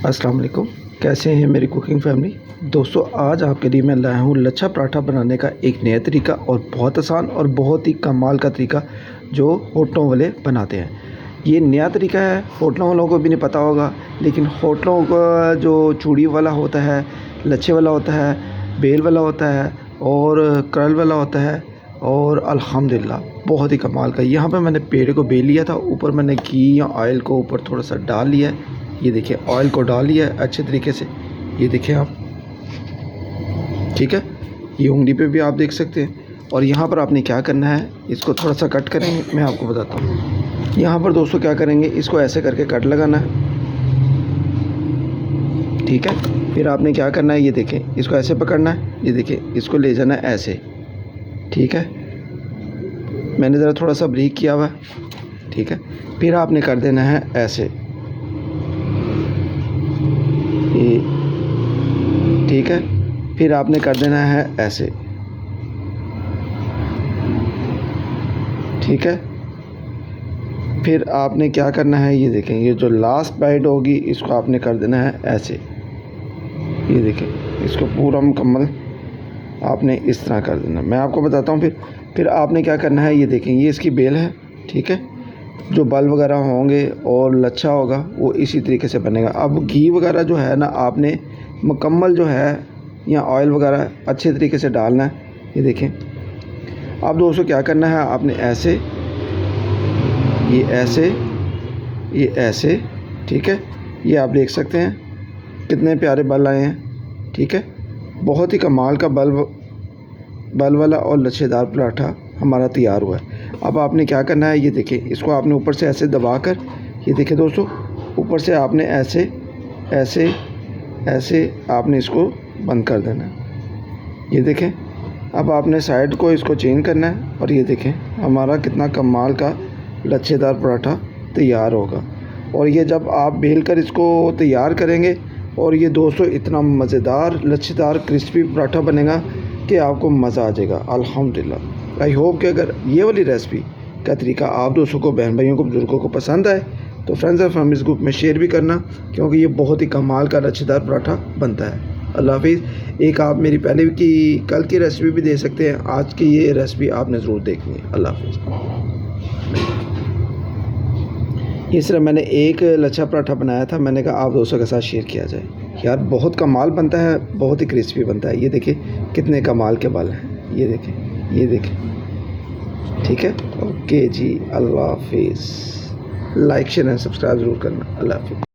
अस्सलाम वालेकुम। कैसे हैं मेरी कुकिंग फैमिली दोस्तों। आज आपके लिए मैं लाया हूँ लच्छा पराठा बनाने का एक नया तरीका और बहुत आसान और बहुत ही कमाल का तरीका जो होटलों वाले बनाते हैं। ये नया तरीका है, होटलों वालों को भी नहीं पता होगा, लेकिन होटलों का जो चूड़ी वाला होता है, लच्छे वाला होता है, बेल वाला होता है और कर्ल वाला होता है और अल्हम्दुलिल्लाह बहुत ही कमाल का। यहाँ पे मैंने पेड़े को बेल लिया था, ऊपर मैंने घी या ऑयल को ऊपर थोड़ा सा डाल लिया है। ये देखिए ऑयल को डाल लिया है अच्छे तरीके से, ये देखिए आप, ठीक है। ये उंगली पे भी आप देख सकते हैं। और यहाँ पर आपने क्या करना है, इसको थोड़ा सा कट करेंगे, मैं आपको बताता हूँ। यहाँ पर दोस्तों क्या करेंगे, इसको ऐसे करके कट लगाना है, ठीक है। फिर आपने क्या करना है, ये देखें, इसको ऐसे पकड़ना है, ये देखिए इसको ले जाना है ऐसे, ठीक है। मैंने ज़रा थोड़ा सा ब्रेक किया हुआ है, ठीक है। फिर आपने कर देना है ऐसे, ये ठीक है। फिर आपने कर देना है ऐसे, ठीक है। फिर आपने क्या करना है, ये देखें, ये जो लास्ट बाइट होगी इसको आपने कर देना है ऐसे, ये देखें, इसको पूरा मुकम्मल आपने इस तरह कर देना। मैं आपको बताता हूँ। फिर आपने क्या करना है, ये देखें, ये इसकी बेल है, ठीक है। जो बल वगैरह होंगे और लच्छा होगा वो इसी तरीके से बनेगा। अब घी वगैरह जो है ना, आपने मुकम्मल जो है या ऑयल वगैरह अच्छे तरीके से डालना है। ये देखें, अब दोस्तों क्या करना है, आपने ऐसे, ये ऐसे, ये ऐसे, ठीक है। ये आप देख सकते हैं कितने प्यारे बल आए हैं, ठीक है। बहुत ही कमाल का बल वाला और लच्छेदार पराठा हमारा तैयार हुआ है। अब आपने क्या करना है, ये देखें, इसको आपने ऊपर से ऐसे दबाकर, ये देखें दोस्तों, ऊपर से आपने ऐसे ऐसे ऐसे आपने इसको बंद कर देना है। ये देखें, अब आपने साइड को इसको चेंज करना है और ये देखें हमारा कितना कमाल का लच्छेदार पराठा तैयार होगा। और ये जब आप बेल कर इसको तैयार करेंगे और ये दोस्तों इतना मज़ेदार लच्छेदार क्रिस्पी पराठा बनेगा कि आपको मज़ा आ जाएगा अल्हम्दुलिल्लाह। आई होप कि अगर ये वाली रेसिपी का तरीका आप दोस्तों को, बहन भाइयों को, बुजुर्गों को पसंद आए तो फ्रेंड्स और फैमिलीज़ ग्रुप में शेयर भी करना, क्योंकि ये बहुत ही कमाल का लच्छेदार पराठा बनता है। अल्लाह हाफिज़। एक आप मेरी पहले की कल की रेसिपी भी दे सकते हैं, आज की ये रेसिपी आपने ज़रूर देखनी है। अल्लाह हाफिज़। ये सिर्फ मैंने एक लच्छा पराठा बनाया था, मैंने कहा आप दोस्तों के साथ शेयर किया जाए। यार बहुत कमाल बनता है, बहुत ही क्रिस्पी बनता है। ये देखिए कितने कमाल के बाल हैं, ये देखें, ये देखें, ठीक है। ओके जी, अल्लाह हाफिज़। लाइक शेयर एंड सब्सक्राइब ज़रूर करना। अल्लाह हाफिज़।